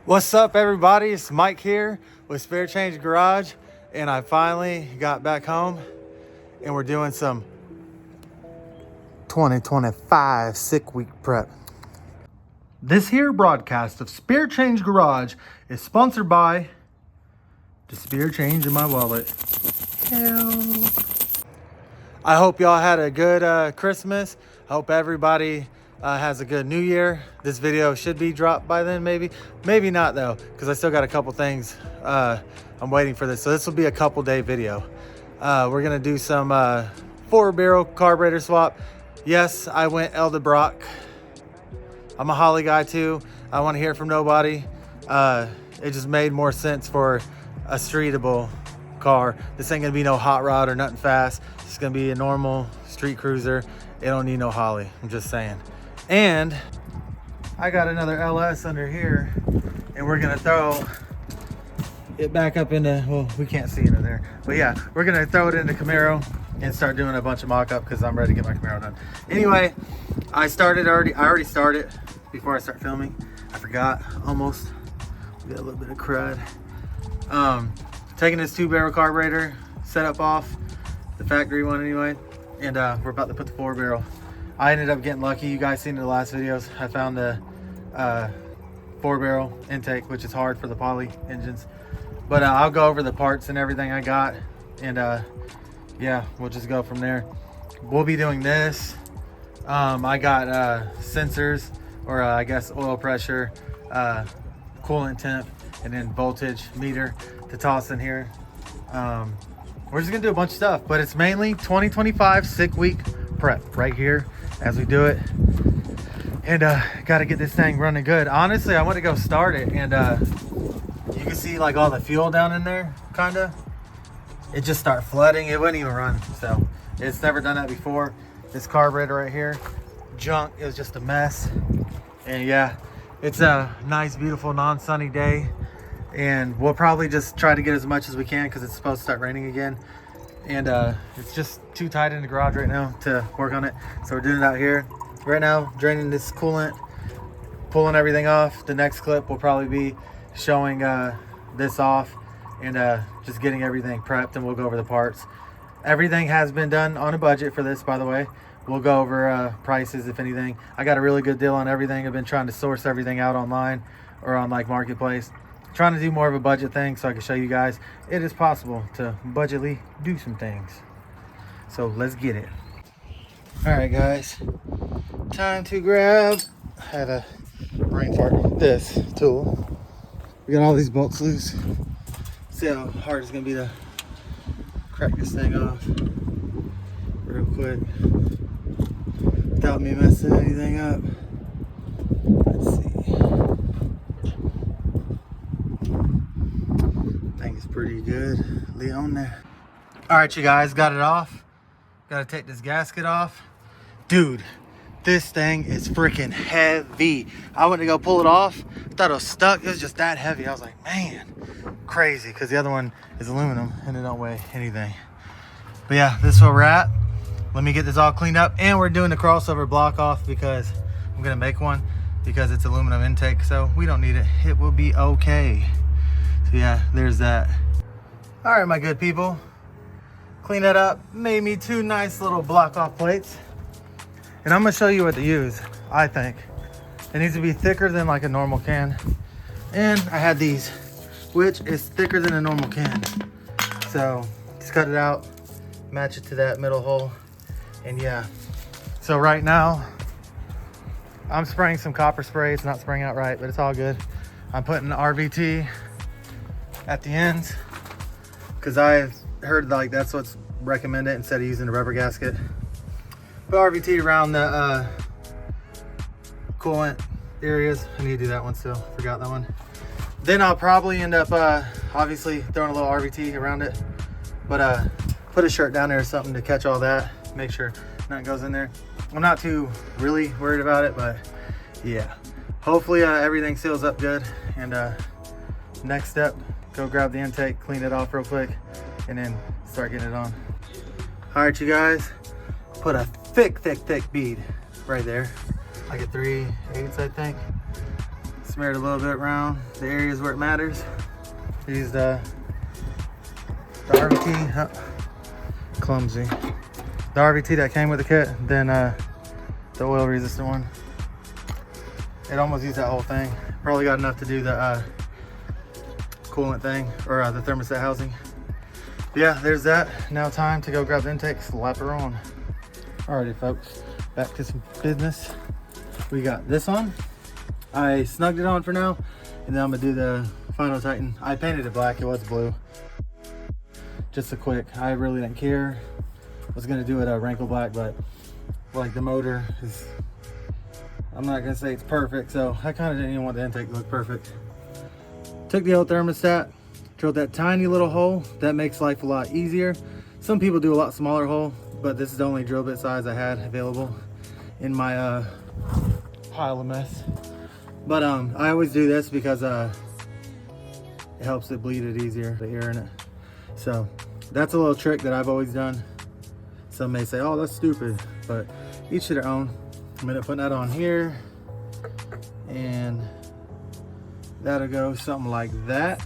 What's up, everybody? It's Mike here with Spare Change Garage, and I finally got back home and we're doing some 2025 sick week prep. This here broadcast of Spare Change Garage is sponsored by the spare change in my wallet. Hell. I hope y'all had a good Christmas. I hope everybody has a good New Year. This video should be dropped by then, maybe not though, because I still got a couple things I'm waiting for this. So this will be a couple day video. We're gonna do some 4-barrel carburetor swap. Yes, I went Eldebrock. I'm a Holly guy too. I want to hear from nobody. It just made more sense for a streetable car. This ain't gonna be no hot rod or nothing fast. It's gonna be a normal street cruiser. It don't need no Holly, I'm just saying. And I got another LS under here, and we're gonna throw it back up into, well, we can't see it in there, but yeah, we're gonna throw it into Camaro and start doing a bunch of mock-up because I'm ready to get my Camaro done. Anyway, I already started before I start filming. I forgot almost. We got a little bit of crud. Taking this 2-barrel carburetor, setup off, the factory one anyway, and we're about to put the 4-barrel. I ended up getting lucky. You guys seen in the last videos, I found the 4-barrel intake, which is hard for the poly engines. But I'll go over the parts and everything I got, and yeah, we'll just go from there. We'll be doing this. I got sensors, or I guess oil pressure, coolant temp, and then voltage meter to toss in here. We're just gonna do a bunch of stuff, but it's mainly 2025 sick week prep right here as we do it. And got to get this thing running good. Honestly, I want to go start it, and you can see like all the fuel down in there, kind of. It just start flooding. It wouldn't even run. So it's never done that before. This carburetor right here, junk. It was just a mess. And yeah, it's a nice, beautiful, non-sunny day. And we'll probably just try to get as much as we can because it's supposed to start raining again. And it's just too tight in the garage right now to work on it. So we're doing it out here. Right now, draining this coolant, pulling everything off. The next clip will probably be showing this off and just getting everything prepped, and we'll go over the parts. Everything has been done on a budget for this, by the way. We'll go over prices, if anything. I got a really good deal on everything. I've been trying to source everything out online or on like Marketplace. Trying to do more of a budget thing so I can show you guys it is possible to budgetly do some things. So let's get it. All right, guys, time to grab, I had a brain fart, this tool. We got all these bolts loose. See how hard it's gonna be to crack this thing off real quick without me messing anything up. Let's see. Thing's pretty good. Leon there. All right, you guys, got it off. Got to take this gasket off. Dude, this thing is freaking heavy. I went to go pull it off. Thought it was stuck. It was just that heavy. I was like, man, crazy, because the other one is aluminum and it don't weigh anything. But yeah, this is where we're at. Let me get this all cleaned up, and we're doing the crossover block off because I'm gonna make one because it's aluminum intake, so we don't need it. It will be okay. So yeah, there's that. All right, my good people, clean that up. Made me 2 nice little block off plates, and I'm gonna show you what to use. I think it needs to be thicker than like a normal can, and I had these, which is thicker than a normal can. So just cut it out, match it to that middle hole, and yeah. So right now I'm spraying some copper spray. It's not spraying out right, but it's all good. I'm putting RVT at the ends because I've heard like that's what's recommended instead of using a rubber gasket. Put RVT around the coolant areas. I need to do that one still. Forgot that one. Then I'll probably end up obviously throwing a little RVT around it, but put a shirt down there or something to catch all that. Make sure nothing goes in there. I'm not too really worried about it, but yeah, hopefully everything seals up good. And next step, go grab the intake, clean it off real quick, and then start getting it on. All right, you guys, put a thick bead right there, like a 3/8, I think. Smear it a little bit around the areas where it matters. Use the RVT, clumsy. The RVT that came with the kit, then the oil resistant one. It almost used that whole thing. Probably got enough to do the coolant thing, or the thermostat housing. But yeah, there's that. Now time to go grab the intake, slap her on. Alrighty folks, back to some business. We got this on. I snugged it on for now, and then I'm gonna do the final tighten. I painted it black, it was blue. Just a quick, I really didn't care. I was gonna do it wrinkle black, but like the motor is, I'm not gonna say it's perfect, so I kind of didn't even want the intake to look perfect. Took the old thermostat, drilled that tiny little hole. That makes life a lot easier. Some people do a lot smaller hole, but this is the only drill bit size I had available in my pile of mess. But I always do this because it helps it bleed it easier, the air in it. So that's a little trick that I've always done. Some may say, oh, that's stupid, but each to their own. I'm gonna put that on here, and that'll go something like that.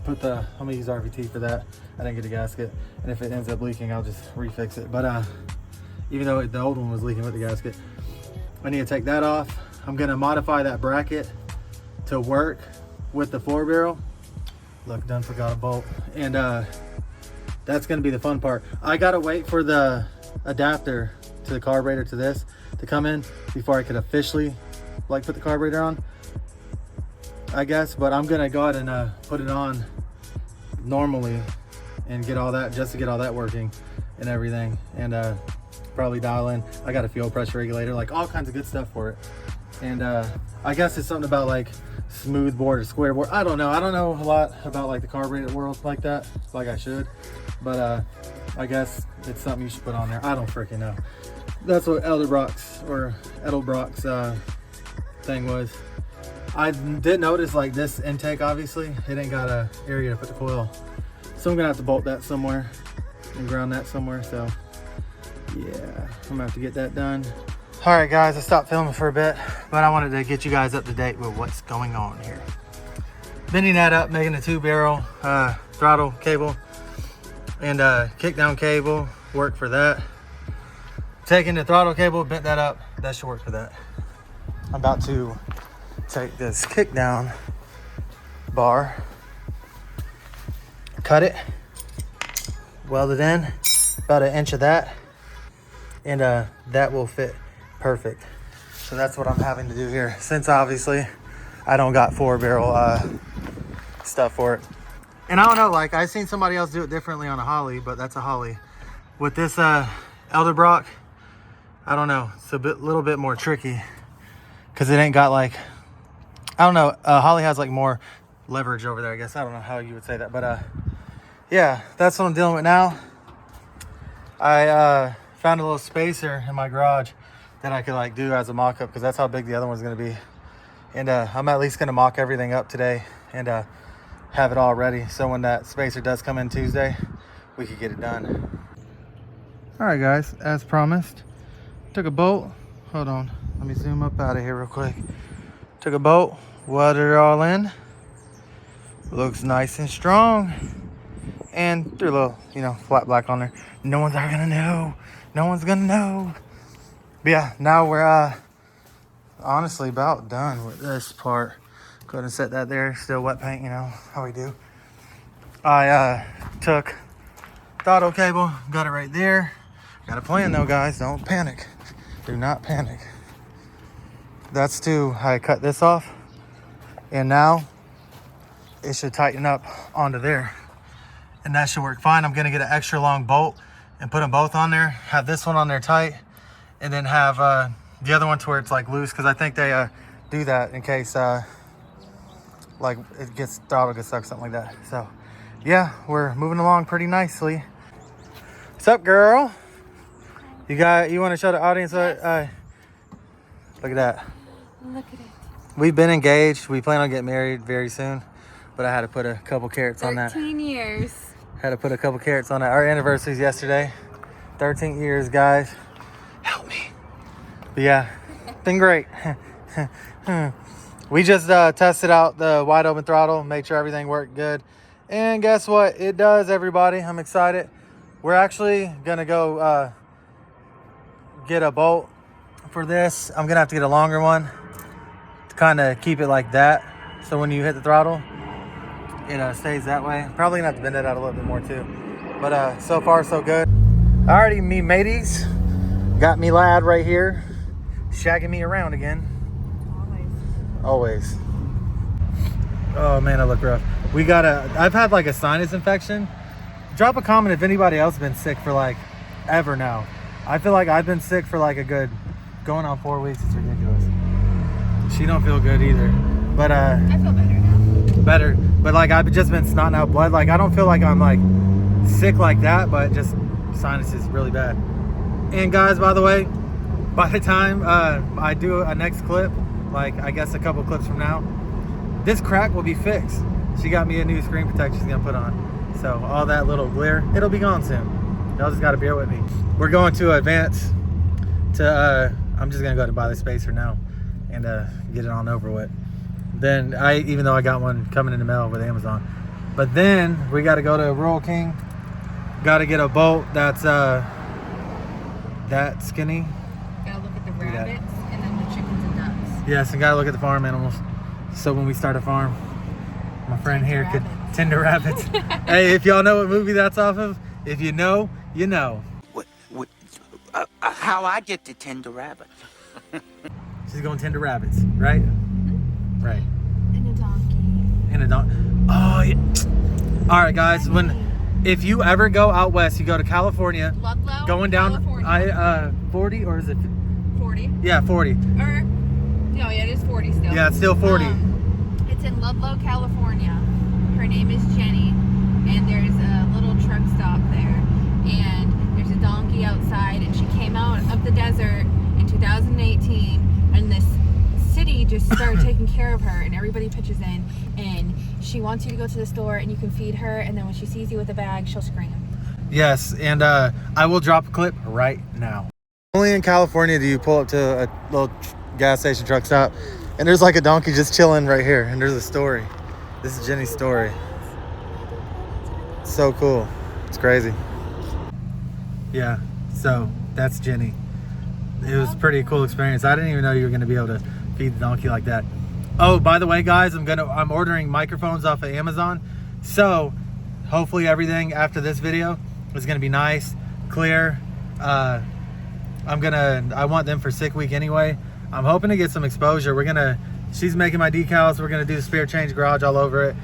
I'm gonna use RVT for that. I didn't get a gasket, and if it ends up leaking, I'll just refix it. But even though the old one was leaking with the gasket, I need to take that off. I'm gonna modify that bracket to work with the 4-barrel. Look, done forgot a bolt. And that's gonna be the fun part. I gotta wait for the adapter to the carburetor to this to come in before I could officially like put the carburetor on, I guess. But I'm gonna go ahead and put it on normally and get all that, just to get all that working and everything, and probably dial in. I got a fuel pressure regulator, like all kinds of good stuff for it. And I guess it's something about like smooth board or square board. I don't know a lot about like the carburetor world like that, like I should, but I guess it's something you should put on there. I don't freaking know. That's what Edelbrock's thing was. I did notice like this intake, obviously it ain't got a area to put the coil, so I'm gonna have to bolt that somewhere and ground that somewhere. So yeah, I'm gonna have to get that done. All right guys, I stopped filming for a bit, but I wanted to get you guys up to date with what's going on here. Bending that up, making a 2-barrel throttle cable and kick down cable, work for that. Taking the throttle cable, bent that up, that should work for that. I'm about to take this kick down bar, cut it, weld it in, about 1 inch of that, and that will fit perfect. So that's what I'm having to do here, since obviously I don't got 4-barrel stuff for it. And I don't know, like I've seen somebody else do it differently on a Holly, but that's a Holly. With this Edelbrock, I don't know, it's a little bit more tricky because it ain't got like, I don't know, Holly has like more leverage over there, I guess. I don't know how you would say that, but yeah, that's what I'm dealing with now. I found a little spacer in my garage that I could like do as a mock-up, because that's how big the other one's going to be. And I'm at least going to mock everything up today and have it all ready, so when that spacer does come in Tuesday, we could get it done. All right guys, as promised, took a bolt. Hold on, let me zoom up out of here real quick. Took a bolt, welded it all in. Looks nice and strong, and threw a little, you know, flat black on there. No one's ever gonna know. No one's gonna know. But yeah, now we're honestly about done with this part. Go ahead and set that there. Still wet paint, you know how we do. I took throttle cable, got it right there. Got a plan though, guys. Don't panic. Do not panic. That's I cut this off, and now it should tighten up onto there, and that should work fine. I'm gonna get an extra long bolt and put them both on there. Have this one on there tight, and then have the other one to where it's like loose, because I think they do that in case like throttle gets stuck, something like that. So yeah, we're moving along pretty nicely. What's up, girl? You want to show the audience what? Look at that. Look at it. We've been engaged. We plan on getting married very soon, but I had to put a couple carats on that. 13 years. Had to put a couple carats on that. Our anniversary's yesterday. 13 years, guys. Help me. But yeah, been great. We just tested out the wide open throttle, made sure everything worked good. And guess what? It does, everybody. I'm excited. We're actually going to go get a bolt for this. I'm going to have to get a longer one to kind of keep it like that. So when you hit the throttle, it stays that way. Probably going to have to bend it out a little bit more too. But so far, so good. Alrighty, me mateys. Got me lad right here, shagging me around again. Always. Oh man, I look rough. I've had like a sinus infection. Drop a comment if anybody else has been sick for like ever now. I feel like I've been sick for like a good, going on 4 weeks. It's ridiculous. She don't feel good either. But I feel better now. Better. But like I've just been snotting out blood. Like I don't feel like I'm like sick like that, but just sinuses really bad. And guys, by the way, by the time I do a next clip, like I guess a couple clips from now, this crack will be fixed. She got me a new screen protector she's gonna put on. So all that little glare, it'll be gone soon. Y'all just gotta bear with me. We're going to Advance to, I'm just gonna go to buy the spacer now and get it on over with. Then even though I got one coming in the mail with Amazon. But then we gotta go to Rural King. Gotta get a bolt that's that skinny. Gotta look at the rabbits and then the chickens and ducks. Yes, and gotta look at the farm animals. So when we start a farm, my friend here could tend to rabbits. Hey, if y'all know what movie that's off of, if you know, you know. How I get to tend to rabbits. She's going to tend to rabbits, right? Mm-hmm. Right. And a donkey. And a donkey. Oh, yeah. All right, guys. If you ever go out west, you go to California. Ludlow, going down California. 40 or is it 40? Yeah, 40. No, yeah, it is 40 still. Yeah, it's still 40. It's in Ludlow, California. Her name is Jenny, and there's a little truck stop there. And there's a donkey outside, and she came out of the desert in 2018, and this city just started taking care of her, and everybody pitches in, and she wants you to go to the store, and you can feed her, and then when she sees you with a bag, she'll scream. Yes, and I will drop a clip right now. Only in California do you pull up to a little gas station truck stop, and there's like a donkey just chilling right here, and there's a story. This is Jenny's story. So cool. It's crazy. Yeah, so that's Jenny. It was a pretty cool experience. I didn't even know you were going to be able to feed the donkey like that. Oh, by the way, guys, I'm ordering microphones off of Amazon. So hopefully everything after this video is going to be nice, clear. I want them for Sick Week anyway. I'm hoping to get some exposure. She's making my decals. We're going to do the Spirit Change Garage all over it.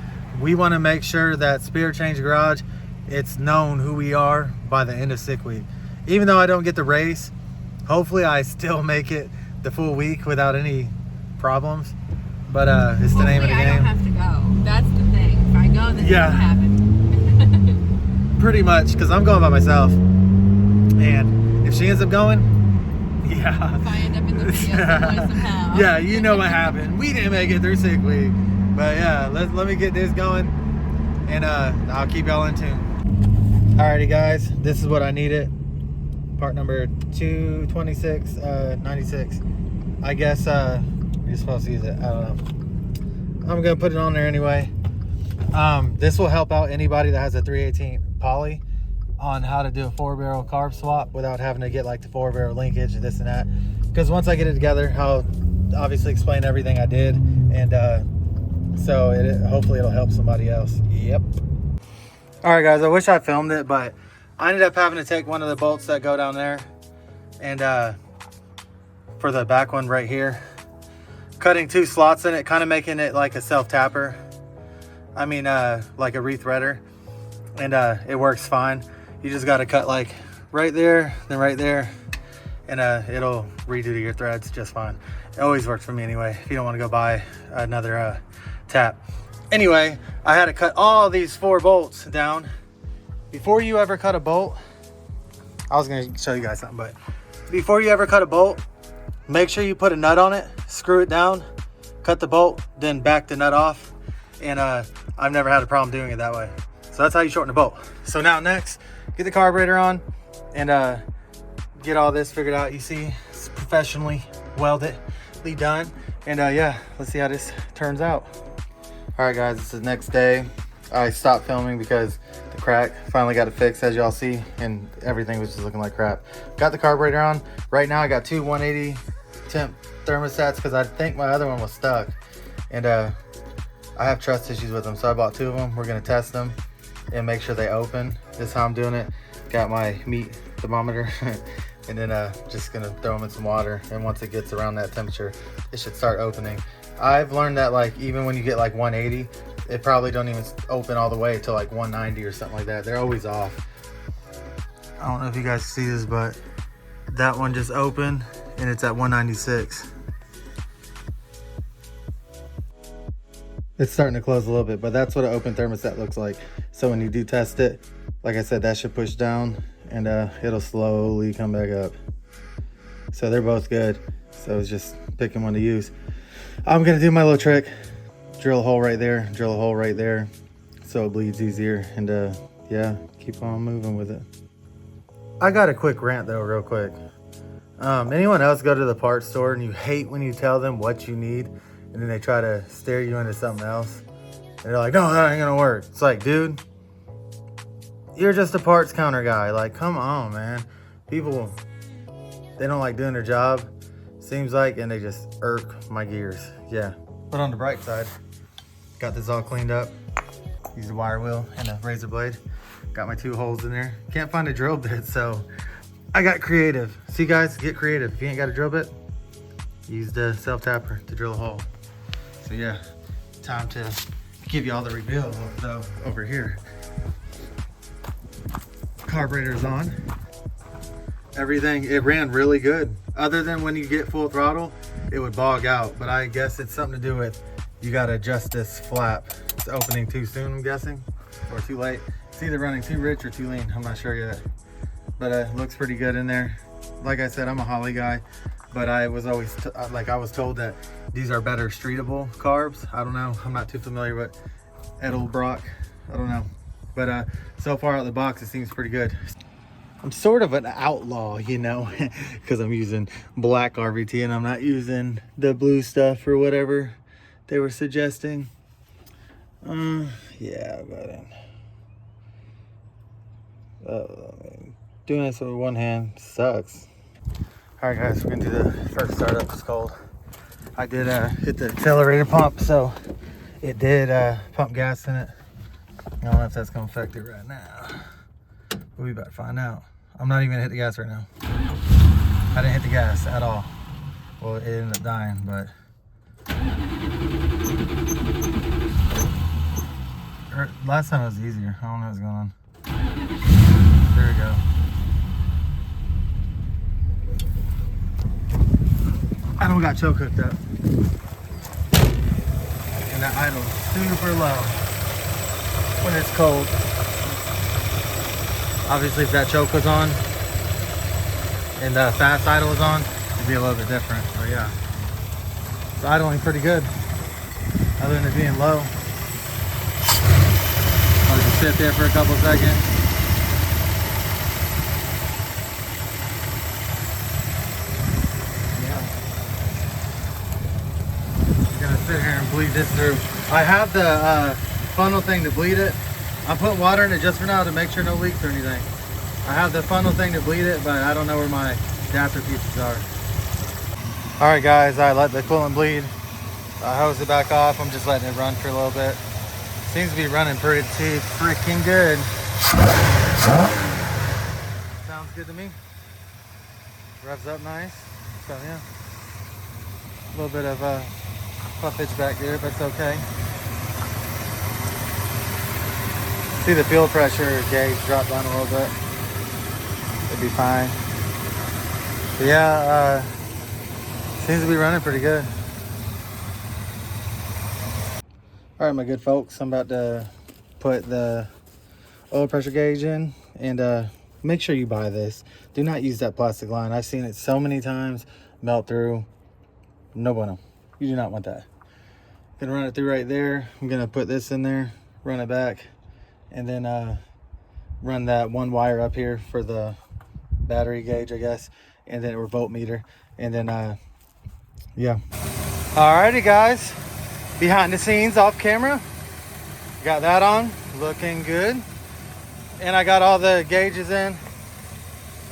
We want to make sure that Spirit Change Garage, it's known who we are by the end of Sick Week. Even though I don't get to race, hopefully I still make it the full week without any problems. But it's the name of the game. I don't have to go. That's the thing. If I go, then yeah, it will happen. Pretty much, because I'm going by myself. And if she ends up going, yeah. If I end up in the video somehow. Yeah, you know what happened. We didn't make it through Sick Week. But yeah, let me get this going, and I'll keep y'all in tune. Alrighty, guys, this is what I needed. Part number 22696. I guess you're supposed to use it. I don't know. I'm gonna put it on there anyway. This will help out anybody that has a 318 poly on how to do a 4-barrel carb swap without having to get like the 4-barrel linkage and this and that. Because once I get it together, I'll obviously explain everything I did, and so hopefully it'll help somebody else. Yep. All right, guys, I wish I filmed it, but I ended up having to take one of the bolts that go down there, and for the back one right here, cutting 2 slots in it, kind of making it like a self-tapper. I mean, like a rethreader, and it works fine. You just got to cut like right there, then right there, and it'll redo your threads just fine. It always works for me anyway, if you don't want to go buy another tap. Anyway, I had to cut all these 4 bolts down. Before you ever cut a bolt, I was going to show you guys something, but before you ever cut a bolt, make sure you put a nut on it, screw it down, cut the bolt, then back the nut off. And I've never had a problem doing it that way. So that's how you shorten a bolt. So now next, get the carburetor on and get all this figured out. You see, it's professionally weldedly done. And yeah, let's see how this turns out. All right guys, it's the next day. I stopped filming because the crack finally got it fixed, as y'all see, and everything was just looking like crap. Got the carburetor on. Right now I got two 180 temp thermostats because I think my other one was stuck. And I have trust issues with them, so I bought two of them. We're gonna test them and make sure they open. This is how I'm doing it. Got my meat thermometer and then just gonna throw them in some water, and once it gets around that temperature, it should start opening. I've learned that like even when you get like 180, it probably don't even open all the way to like 190 or something like that. They're always off. I don't know if you guys see this, but that one just opened and it's at 196. It's starting to close a little bit, but that's what an open thermostat looks like. So when you do test it, like I said, that should push down and it'll slowly come back up. So they're both good. So it's just picking one to use. I'm gonna do my little trick. Drill a hole right there, drill a hole right there, so it bleeds easier, and yeah, keep on moving with it. I got a quick rant though, real quick. Anyone else go to the parts store and you hate when you tell them what you need, and then they try to steer you into something else? And they're like, no, that ain't gonna work. It's like, dude, you're just a parts counter guy. Like, come on, man. People, they don't like doing their job, seems like, and they just irk my gears. Yeah. But on the bright side, got this all cleaned up. Used a wire wheel and a razor blade. Got my two holes in there. Can't find a drill bit, so I got creative. See guys, get creative. If you ain't got a drill bit, use the self-tapper to drill a hole. So yeah, time to give you all the reveal though over here. Carburetor's on. Everything, it ran really good. Other than when you get full throttle, it would bog out, but I guess it's something to do with you gotta adjust this flap. It's opening too soon, I'm guessing, or too late. It's either running too rich or too lean, I'm not sure yet. But it looks pretty good in there. Like I said, I'm a Holley guy, but I was always, I was told that these are better streetable carbs. I don't know, I'm not too familiar with Edelbrock, I don't know. But so far out of the box, it seems pretty good. I'm sort of an outlaw, you know, because I'm using black RVT and I'm not using the blue stuff or whatever they were suggesting. Yeah, but doing this with one hand sucks. All right, guys, we're gonna do the first startup. It's cold. I did hit the accelerator pump, so it did pump gas in it. I don't know if that's gonna affect it right now. We about to find out. I'm not even gonna hit the gas right now. I didn't hit the gas at all. Well, it ended up dying, but last time it was easier. I don't know what's going on. There we go. I don't got choke hooked up. And that idle's super low when it's cold. Obviously, if that choke was on and the fast idle was on, it'd be a little bit different. But yeah, it's idling pretty good, other than it being low. I'll just sit there for a couple seconds. Yeah, I'm gonna sit here and bleed this through. I have the funnel thing to bleed it. I'm putting water in it just for now to make sure no leaks or anything. I have the funnel thing to bleed it, but I don't know where my adapter pieces are. All right, guys, I let the coolant bleed. I hose it back off. I'm just letting it run for a little bit. Seems to be running pretty freaking good. Sounds good to me. Revs up nice. So yeah, a little bit of puffage back there, but it's okay. See the fuel pressure gauge drop down a little bit. It'd be fine. But yeah, seems to be running pretty good. All right, my good folks, I'm about to put the oil pressure gauge in, and make sure you buy this. Do not use that plastic line. I've seen it so many times melt through. No bueno. You do not want that. Gonna run it through right there. I'm gonna put this in there, run it back, and then run that one wire up here for the battery gauge, I guess, and then or voltmeter, and then yeah. Alrighty guys, behind the scenes off camera, got that on, looking good. And I got all the gauges in.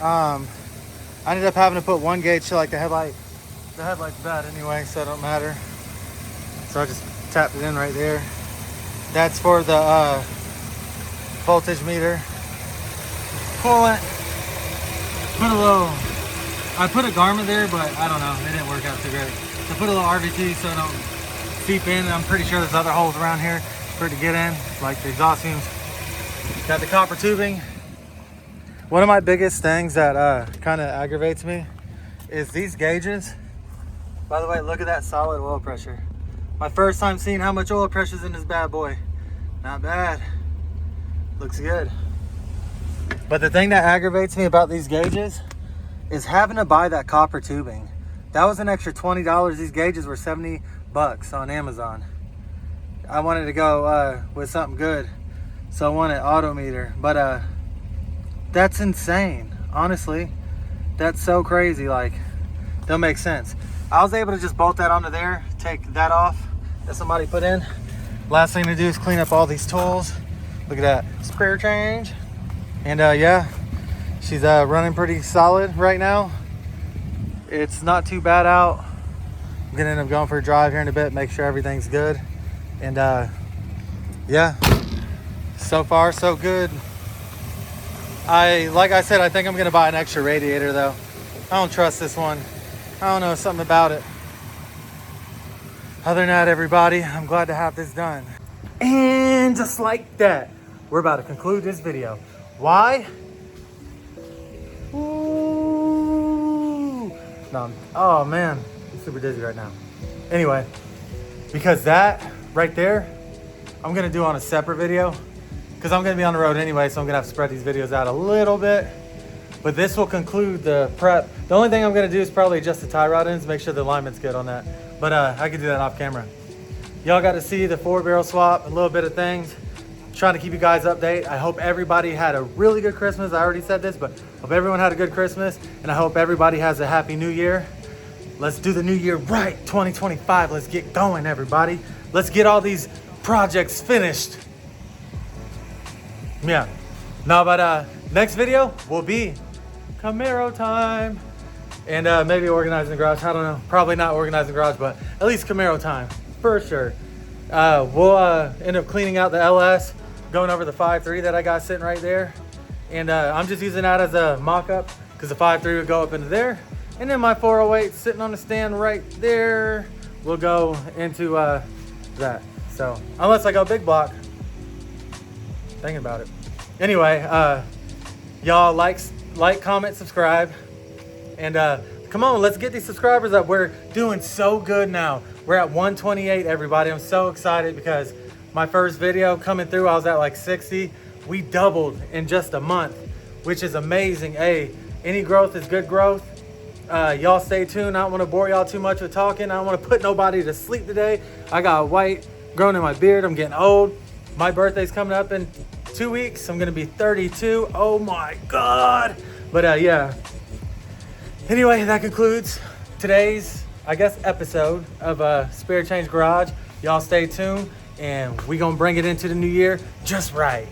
I ended up having to put one gauge to like the headlight's bad anyway, so it don't matter. So I just tapped it in right there. That's for the voltage meter. Coolant. I put a Garmin there, but I don't know, it didn't work out too great. So I put a little RVT so it don't seep in. I'm pretty sure there's other holes around here for it to get in, like the exhaust fumes. Got the copper tubing. One of my biggest things that kind of aggravates me is these gauges. By the way, look at that solid oil pressure. My first time seeing how much oil pressure is in this bad boy. Not bad. Looks good. But the thing that aggravates me about these gauges is having to buy that copper tubing. That was an extra $20. These gauges were 70 bucks on Amazon. I wanted to go with something good, so I wanted Autometer. But that's insane. Honestly, that's so crazy. Like, don't make sense. I was able to just bolt that onto there, take that off that somebody put in. Last thing to do is clean up all these tools. Look at that, spare change. And yeah, she's running pretty solid right now. It's not too bad out. I'm gonna end up going for a drive here in a bit, make sure everything's good. And yeah, so far so good. Like I said, I think I'm gonna buy an extra radiator though. I don't trust this one. I don't know, something about it. Other than that, everybody, I'm glad to have this done. And just like that, we're about to conclude this video. Why? Ooh. No, oh man, I'm super dizzy right now. Anyway, because that right there, I'm gonna do on a separate video because I'm gonna be on the road anyway, so I'm gonna have to spread these videos out a little bit. But this will conclude the prep. The only thing I'm gonna do is probably adjust the tie rod ends, make sure the alignment's good on that. But I can do that off camera. Y'all got to see the 4-barrel swap, a little bit of things. Trying to keep you guys updated. I hope everybody had a really good Christmas. I already said this, but hope everyone had a good Christmas, and I hope everybody has a happy new year. Let's do the new year right, 2025. Let's get going, everybody. Let's get all these projects finished. Yeah. No, but next video will be Camaro time. And maybe organizing the garage. I don't know. Probably not organizing the garage, but at least Camaro time for sure. We'll end up cleaning out the LS, going over the 5.3 that I got sitting right there. And I'm just using that as a mock-up because the 5.3 would go up into there. And then my 408 sitting on the stand right there will go into that. So unless I go big block, thinking about it. Anyway, y'all like, comment, subscribe. And come on, let's get these subscribers up. We're doing so good now. We're at 128, everybody. I'm so excited because my first video coming through, I was at like 60. We doubled in just a month, which is amazing. Hey, any growth is good growth. Y'all stay tuned. I don't want to bore y'all too much with talking. I don't want to put nobody to sleep today. I got white growing in my beard. I'm getting old. My birthday's coming up in 2 weeks. I'm going to be 32. Oh my God. But yeah. Anyway, that concludes today's, I guess, episode of Spare Change Garage. Y'all stay tuned, and we gonna bring it into the new year just right.